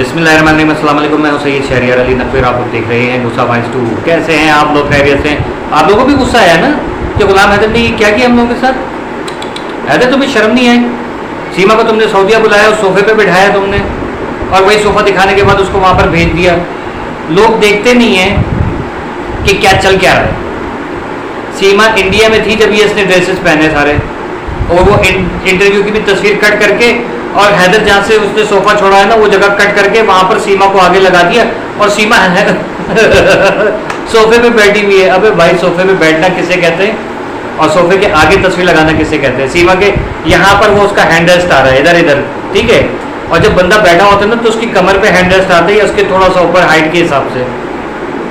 बिस्मिल्लाहिर्रहमानिर्रहीम, अस्सलाम वालेकुम। मैं हूं सैयद शहरियार अली नकवी। आप लोग देख रहे हैं गुस्सा वाइंस 2। कैसे हैं आप लोग? खैरियत से? आप लोगों को भी गुस्सा आया ना कि गुलाम हैदर ने क्या किया हम लोगों के साथ? हैदर, तुम्हें शर्म नहीं आई? सीमा को तुमने सऊदीया बुलाया, उस सोफे पे बिठाया तुमने, और वही सोफा दिखाने के बाद उसको वहां पर भेज दिया। लोग देखते नहीं है कि क्या चल क्या रहा है। सीमा इंडिया में थी जब ये इसने ड्रेसेस पहने सारे, और वो इंटरव्यू की भी तस्वीर कट करके, और हैदर जहाँ से उसने सोफा छोड़ा है ना वो जगह कट करके वहां पर सीमा को आगे लगा दिया, और सीमा है सोफे पे बैठी हुई है। अबे भाई, सोफे पे बैठना किसे कहते हैं और सोफे के आगे तस्वीर लगाना किसे कहते हैं? सीमा के यहाँ पर वो उसका हैंड रेस्ट आ रहा है इधर इधर, ठीक है। और जब बंदा बैठा होता है ना तो उसकी कमर पे हैंड रेस्ट आता है, उसके थोड़ा सा ऊपर हाइट के हिसाब से,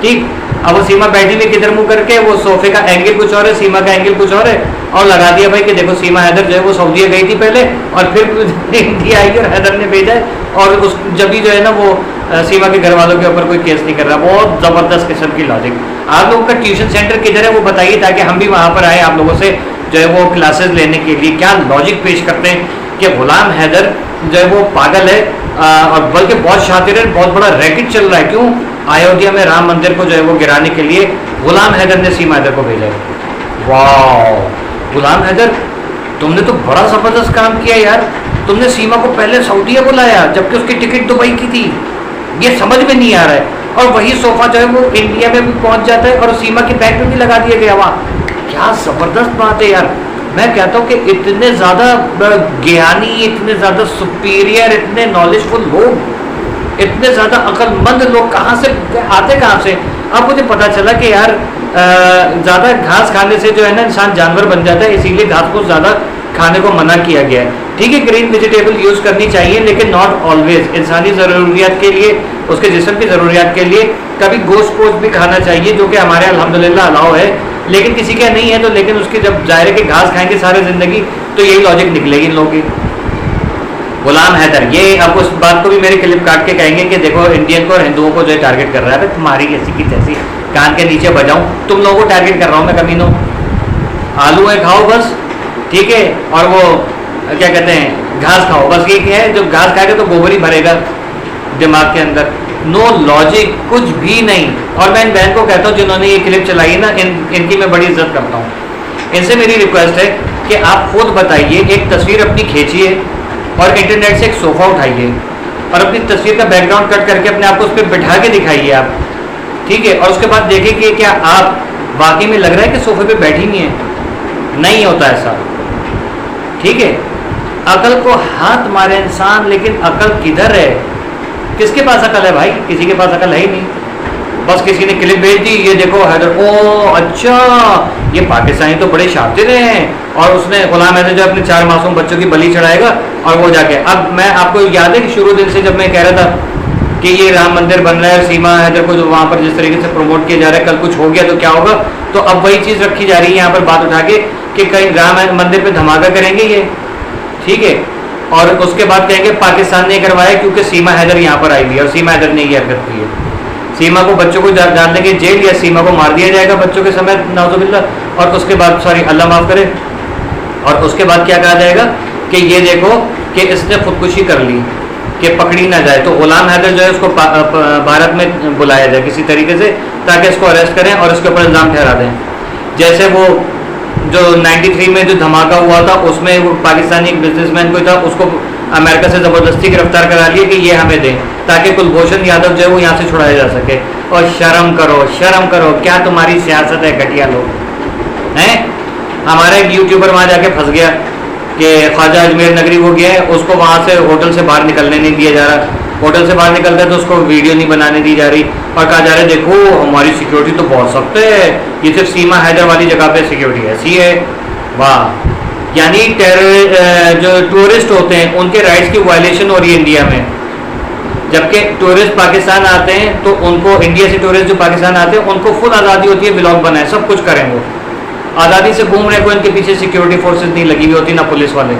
ठीक। अब वो सीमा बैठी हुई किधर मुंह करके, वो सोफे का एंगल कुछ और है, सीमा का एंगल कुछ और है, और लगा दिया भाई कि देखो सीमा हैदर जो है वो सऊदीया गई थी पहले, और फिर इंडिया आई और हैदर ने भेजा है, और उस जब भी जो है ना वो सीमा के घर वालों के ऊपर कोई केस नहीं कर रहा। बहुत ज़बरदस्त किस्म की लॉजिक। आप लोगों का ट्यूशन सेंटर किधर है वो बताइए, ताकि हम भी वहाँ पर आए आप लोगों से जो है वो क्लासेस लेने के लिए। क्या लॉजिक पेश करते हैं कि गुलाम हैदर जो है वो पागल है, और बल्कि बहुत शातिर है, बहुत बड़ा रैकेट चल रहा है। क्यों? अयोध्या में राम मंदिर को जो है वो गिराने के लिए गुलाम हैदर ने सीमा हैदर को भेजा है। वाह गुलाम हैदर, तुमने तो बड़ा ज़बरदस्त काम किया यार। तुमने सीमा को पहले सऊदीया बुलाया जबकि उसकी टिकट दुबई की थी। ये समझ में नहीं आ रहा है। और वही सोफा जो है वो इंडिया में भी पहुंच जाता है और सीमा के बैग में भी लगा दिया गया। वाह क्या ज़बरदस्त बात है यार। मैं कहता हूँ कि इतने ज़्यादा ज्ञानी, इतने ज़्यादा सुपीरियर, इतने नॉलेजफुल लोग, इतने ज़्यादा अक्लमंद लोग कहाँ से आते, कहाँ से? अब मुझे पता चला कि यार ज़्यादा घास खाने से जो है ना इंसान जानवर बन जाता है, इसीलिए घास को ज़्यादा खाने को मना किया गया है। ठीक है, ग्रीन वेजिटेबल यूज़ करनी चाहिए, लेकिन नॉट ऑलवेज। इंसानी ज़रूरियात के लिए, उसके जिस्म की ज़रूरियात के लिए कभी गोश्त पोस्ट भी खाना चाहिए, जो कि हमारे अल्हम्दुलिल्लाह अलाउ है। लेकिन किसी का नहीं है तो, लेकिन उसकी जब जाहिर के घास खाएंगे सारे ज़िंदगी तो यही लॉजिक निकलेगी इन लोगों की। गुलाम हैदर ये अब उस बात को भी मेरे क्लिप काट के कहेंगे कि देखो इंडियन को और हिंदुओं को जो है टारगेट कर रहा है। तुम्हारी ऐसी की तैसी कान के नीचे बजाऊं, तुम लोगों को टारगेट कर रहा हूँ मैं कमीनों। आलू है खाओ बस, ठीक है, और वो क्या कहते हैं घास खाओ बस। ये क्या है, जो घास खाएगा तो गोबर ही भरेगा दिमाग के अंदर। नो लॉजिक, कुछ भी नहीं। और मैं इन बहन को कहता हूँ जिन्होंने ये क्लिप चलाई ना, इनकी मैं बड़ी इज्जत करता हूँ। इनसे मेरी रिक्वेस्ट है कि आप खुद बताइए, एक तस्वीर अपनी खींचिए और इंटरनेट से एक सोफ़ा उठाइए और अपनी तस्वीर का बैकग्राउंड कट करके अपने आप को उस पर बिठा के दिखाइए आप, ठीक है। और उसके बाद देखिए कि क्या आप वाकई में लग रहा है कि सोफे पे बैठी नहीं है। नहीं होता ऐसा, ठीक है। अकल को हाथ मारे इंसान, लेकिन अकल किधर है? किसके पास अकल है भाई? किसी के पास अकल है ही नहीं। बस किसी ने क्लिप भेज दी, ये देखो हैदर, ओ अच्छा ये पाकिस्तानी तो बड़े शातिर हैं, और उसने गुलाम हैदर जो अपने 4 मासूम बच्चों की बलि चढ़ाएगा, और वो जाके, अब मैं आपको याद है कि शुरू दिन से जब मैं कह रहा था कि ये राम मंदिर बन रहा है, सीमा हैदर को जो वहाँ पर जिस तरीके से प्रमोट किया जा रहा है, कल कुछ हो गया तो क्या होगा? तो अब वही चीज़ रखी जा रही है यहाँ पर बात उठा के कि कहीं राम मंदिर पर धमाका करेंगे ये, ठीक है। और उसके बाद कहेंगे पाकिस्तान ने करवाया क्योंकि सीमा हैदर यहाँ पर आई हुई है और सीमा हैदर ने ये हरकत की है। सीमा को बच्चों को डाल देंगे जेल, या सीमा को मार दिया जाएगा बच्चों के समय नाउजुबिल्लाह। और उसके बाद, सॉरी अल्लाह माफ़ करे, और उसके बाद क्या कहा जाएगा कि ये देखो कि इसने खुदकुशी कर ली कि पकड़ी ना जाए। तो गुलाम हैदर जो है उसको भारत में बुलाया जाए किसी तरीके से, ताकि इसको अरेस्ट करें और इसके ऊपर इल्ज़ाम ठहरा दें। जैसे वो जो 93 में जो धमाका हुआ था उसमें वो पाकिस्तानी एक बिजनेसमैन कोई था, उसको अमेरिका से ज़बरदस्ती गिरफ्तार करा लिए कि ये हमें दें, ताकि कुलभूषण यादव जो है वो यहाँ से छुड़ाया जा सके। और शर्म करो, शर्म करो, क्या तुम्हारी सियासत है घटिया लोग हैं। हमारा एक यूट्यूबर वहाँ जाके फंस गया कि ख्वाजा अजमेर नगरी वो गया है, उसको वहाँ से होटल से बाहर निकलने नहीं दिया जा रहा। होटल से बाहर निकलता है तो उसको वीडियो नहीं बनाने दी जा रही, और कहा जा रहा है देखो हमारी सिक्योरिटी तो बहुत सख्त है, ये सिर्फ सीमा हैदर वाली जगह पे सिक्योरिटी ऐसी है। वाह, यानी जो टूरिस्ट होते हैं उनके राइट्स की वायलेशन हो रही है इंडिया में। जबकि टूरिस्ट पाकिस्तान आते हैं तो उनको, इंडिया से टूरिस्ट जो पाकिस्तान आते हैं उनको फुल आज़ादी होती है, व्लॉग बनाए, सब कुछ करें, वो आज़ादी से घूम रहे, कोई इनके पीछे सिक्योरिटी फोर्सेज नहीं लगी हुई होती, ना पुलिस वाले।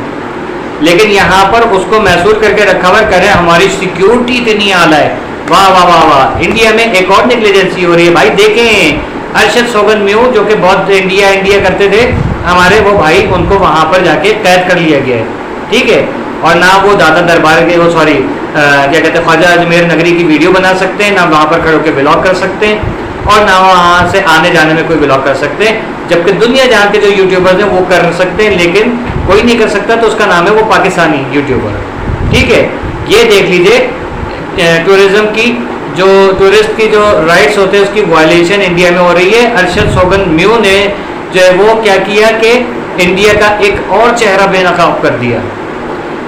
लेकिन यहाँ पर उसको महसूस करके रखा हुआ करें हमारी सिक्योरिटी इतनी आला है। वाह वाह वाह वाह। इंडिया में एक और नेग्लिजेंसी हो रही है भाई। देखें अरशद सोगन म्यू जो कि बहुत इंडिया इंडिया करते थे हमारे, वो भाई उनको वहाँ पर जाके कैद कर लिया गया है, ठीक है। और ना वो दादा दरबार के, वो सॉरी क्या कहते हैं, ख्वाजा अजमेर नगरी की वीडियो बना सकते हैं, ना वहाँ पर खड़े होकर ब्लॉग कर सकते हैं, और ना वहाँ से आने जाने में कोई ब्लॉग कर सकते हैं। जबकि दुनिया जहाँ के जो यूट्यूबर्स हैं वो कर सकते हैं, लेकिन कोई नहीं कर सकता, तो उसका नाम है वो पाकिस्तानी यूट्यूबर। ठीक है, ये देख लीजिए टूरिज्म की जो टूरिस्ट की जो राइट्स होते हैं उसकी वायलेशन इंडिया में हो रही है। अरशद सोगन म्यू ने जो है वो क्या किया कि इंडिया का एक और चेहरा बेनकाब कर दिया।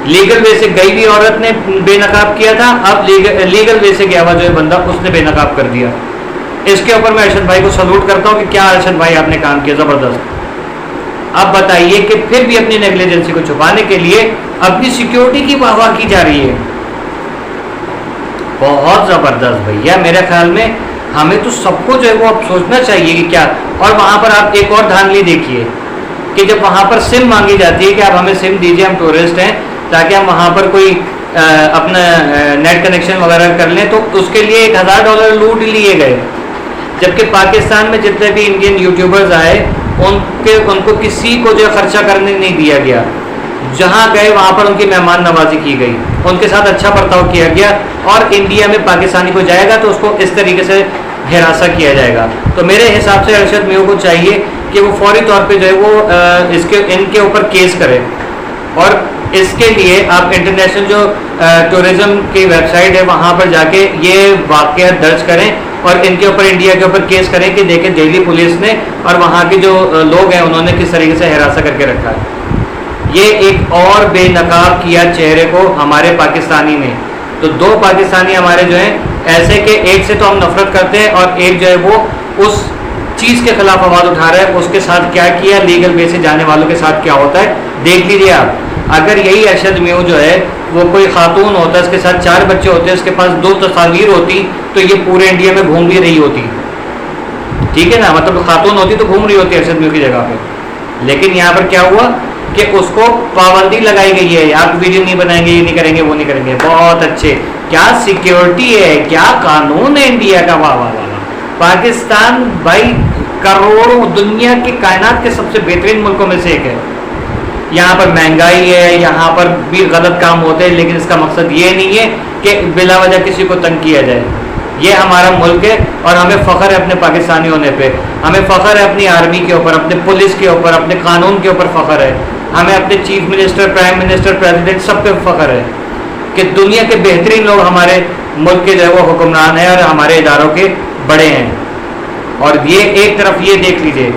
लीगल वे से गई हुई औरत ने बेनकाब किया था, अब लीगल वे से गया हुआ जो है बंदा उसने बेनकाब कर दिया। इसके ऊपर मैं अरशद भाई को सल्यूट करता हूँ कि क्या अरशद भाई आपने काम किया, ज़बरदस्त। अब बताइए कि फिर भी अपनी नेग्लिजेंसी को छुपाने के लिए अपनी सिक्योरिटी की वाहवाह की जा रही है। बहुत ज़बरदस्त भैया, मेरे ख्याल में हमें तो सबको जो है वो अब सोचना चाहिए कि क्या। और वहाँ पर आप एक और धांधली देखिए कि जब वहाँ पर सिम मांगी जाती है कि आप हमें सिम दीजिए, हम टूरिस्ट हैं, ताकि हम वहाँ पर कोई अपना नेट कनेक्शन वगैरह कर लें, तो उसके लिए $1000 लूट लिए गए। जबकि पाकिस्तान में जितने भी इंडियन यूट्यूबर्स आए उनको किसी को जो खर्चा करने नहीं दिया गया। जहाँ गए वहाँ पर उनकी मेहमान नवाजी की गई, उनके साथ अच्छा बर्ताव किया गया। और इंडिया में पाकिस्तानी को जाएगा तो उसको इस तरीके से हिरासा किया जाएगा। तो मेरे हिसाब से अरशद मियां को चाहिए कि वो फौरी तौर पे जो है वो इनके ऊपर केस करे। और इसके लिए आप इंटरनेशनल जो टूरिज्म की वेबसाइट है वहाँ पर जाके ये वाक़या दर्ज करें और इनके ऊपर इंडिया के ऊपर केस करें कि देखें दिल्ली पुलिस ने और वहाँ के जो लोग हैं उन्होंने किस तरीके से हिरासा करके रखा है। ये एक और बेनकाब किया चेहरे को हमारे पाकिस्तानी ने। तो दो पाकिस्तानी हमारे जो हैं ऐसे कि एक से तो हम नफरत करते हैं और एक जो है वो उस चीज़ के खिलाफ आवाज़ उठा रहा है। उसके साथ क्या किया, लीगल वे से जाने वालों के साथ क्या होता है देख लीजिए आप। अगर यही अरशद मियां जो है वो कोई खातून होता, इसके साथ 4 बच्चे होते, इसके पास 2 तस्वीर होती, तो ये पूरे इंडिया में घूम भी रही होती। ठीक है ना, मतलब खातून होती तो घूम रही होती अरशद मियां की जगह पे। लेकिन यहाँ पर क्या हुआ कि उसको पाबंदी लगाई गई है, आप वीडियो नहीं बनाएंगे, ये नहीं करेंगे, वो नहीं करेंगे। बहुत अच्छे, क्या सिक्योरिटी है, क्या कानून है इंडिया का। वाह वाह वाह। पाकिस्तान भाई करोड़ों दुनिया के कायनात के सबसे बेहतरीन मुल्कों में से एक है। यहाँ पर महंगाई है, यहाँ पर भी गलत काम होते हैं, लेकिन इसका मकसद ये नहीं है कि बिला वजह किसी को तंग किया जाए। ये हमारा मुल्क है और हमें फ़ख्र है अपने पाकिस्तानी होने पे। हमें फ़ख्र है अपनी आर्मी के ऊपर, अपने पुलिस के ऊपर, अपने कानून के ऊपर फ़ख्र है। हमें अपने chief minister, prime minister, president सब पे फ़ख्र है कि दुनिया के बेहतरीन लोग हमारे मुल्क के जो है वो हुक्मरान हैं और हमारे इदारों के बड़े हैं। और ये एक तरफ ये देख लीजिए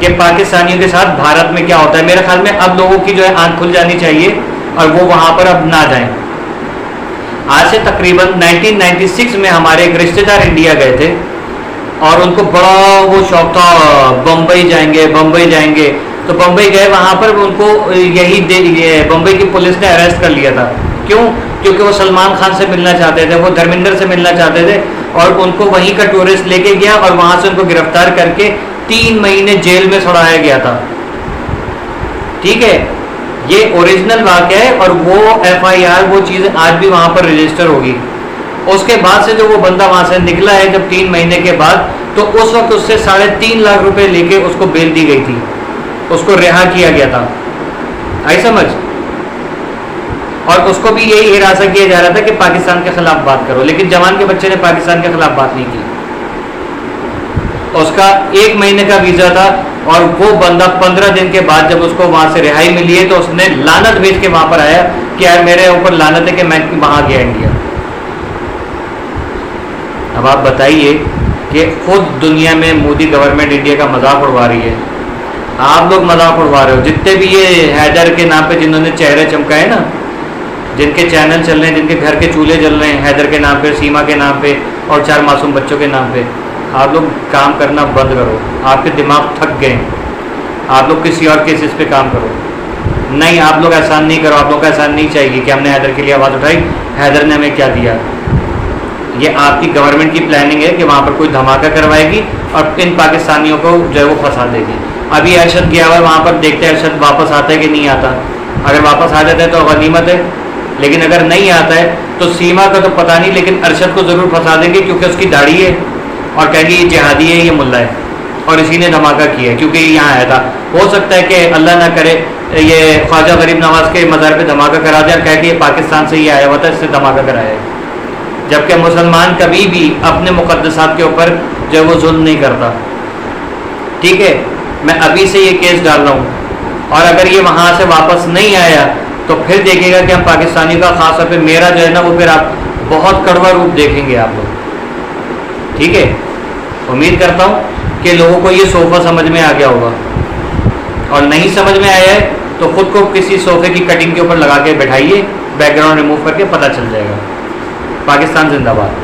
कि पाकिस्तानियों के साथ भारत में क्या होता है। मेरे ख्याल में अब लोगों की जो है आंख खुल जानी चाहिए और वो वहाँ पर अब ना जाएं। आज से तकरीबन 1996 में हमारे एक रिश्तेदार इंडिया गए थे और उनको बड़ा वो शौक था, बम्बई जाएंगे, बम्बई जाएंगे। तो बम्बई गए, वहाँ पर उनको बम्बई की पुलिस ने अरेस्ट कर लिया था। क्यों? क्योंकि वो सलमान खान से मिलना चाहते थे, वो धर्मेंद्र से मिलना चाहते थे और उनको वहीं का टूरिस्ट लेके गया और वहाँ से उनको गिरफ्तार करके 3 महीने जेल में सड़ाया गया था। ठीक है, ये ओरिजिनल वाक़या है और वो FIR वो चीज़ आज भी वहाँ पर रजिस्टर होगी। उसके बाद से जो वो बंदा वहाँ से निकला है जब 3 महीने के बाद, तो उस वक्त उससे 3.5 लाख रुपए लेके उसको बेल दी गई थी, उसको रिहा किया गया था। आई समझ? और उसको भी यही हिरासा किया जा रहा था कि पाकिस्तान के खिलाफ बात करो, लेकिन जवान के बच्चे ने पाकिस्तान के खिलाफ बात नहीं की। उसका 1 महीने का वीज़ा था और वो बंदा 15 दिन के बाद जब उसको वहाँ से रिहाई मिली है तो उसने लानत भेज के वहाँ पर आया कि यार मेरे ऊपर लानत है कि मैं वहाँ गया इंडिया। अब आप बताइए कि खुद दुनिया में मोदी गवर्नमेंट इंडिया का मजाक उड़वा रही है, आप लोग मजाक उड़वा रहे हो। जितने भी ये हैदर के नाम पे जिन्होंने चेहरे चमकाए ना, जिनके चैनल चल रहे हैं, जिनके घर के चूल्हे जल रहे हैं हैदर के नाम पे, सीमा के नाम पे और 4 मासूम बच्चों के नाम पे, आप लोग काम करना बंद करो। आपके दिमाग थक गए, आप लोग किसी और केसेस पे काम करो। नहीं, आप लोग एहसान नहीं करो, आप लोग को एहसान नहीं चाहिए कि हमने हैदर के लिए आवाज़ उठाई, हैदर ने हमें क्या दिया। ये आपकी गवर्नमेंट की प्लानिंग है कि वहाँ पर कोई धमाका करवाएगी और इन पाकिस्तानियों को जो है वो फंसा देगी। अभी अरशद गया हुआ है वहाँ पर, देखते हैं अरशद वापस आता है कि नहीं आता। अगर वापस आ जाता है तो गनीमत है, लेकिन अगर नहीं आता है तो सीमा का तो पता नहीं, लेकिन अरशद को ज़रूर फंसा देंगे क्योंकि उसकी दाढ़ी है और कहेंगे ये जिहादी है, ये मुल्ला है और इसी ने धमाका किया है क्योंकि ये यहाँ आया था। हो सकता है कि अल्लाह ना करे ये ख्वाजा गरीब नवाज के मज़ार पे धमाका करा दिया और कह के ये पाकिस्तान से ही आया हुआ था, इससे धमाका कराया है। जबकि मुसलमान कभी भी अपने मुक़द्दसात के ऊपर जो है वो जुल्म नहीं करता। ठीक है, मैं अभी से ये केस डाल रहा हूँ, और अगर ये वहाँ से वापस नहीं आया तो फिर देखिएगा कि हम पाकिस्तानी का ख़ास तौर पे मेरा जो है ना वो फिर आप बहुत कड़वा रूप देखेंगे आप लोग। ठीक है, उम्मीद करता हूँ कि लोगों को ये सोफ़ा समझ में आ गया होगा, और नहीं समझ में आया है तो ख़ुद को किसी सोफ़े की कटिंग के ऊपर लगा के बैठाइए, बैकग्राउंड रिमूव करके पता चल जाएगा। पाकिस्तान जिंदाबाद।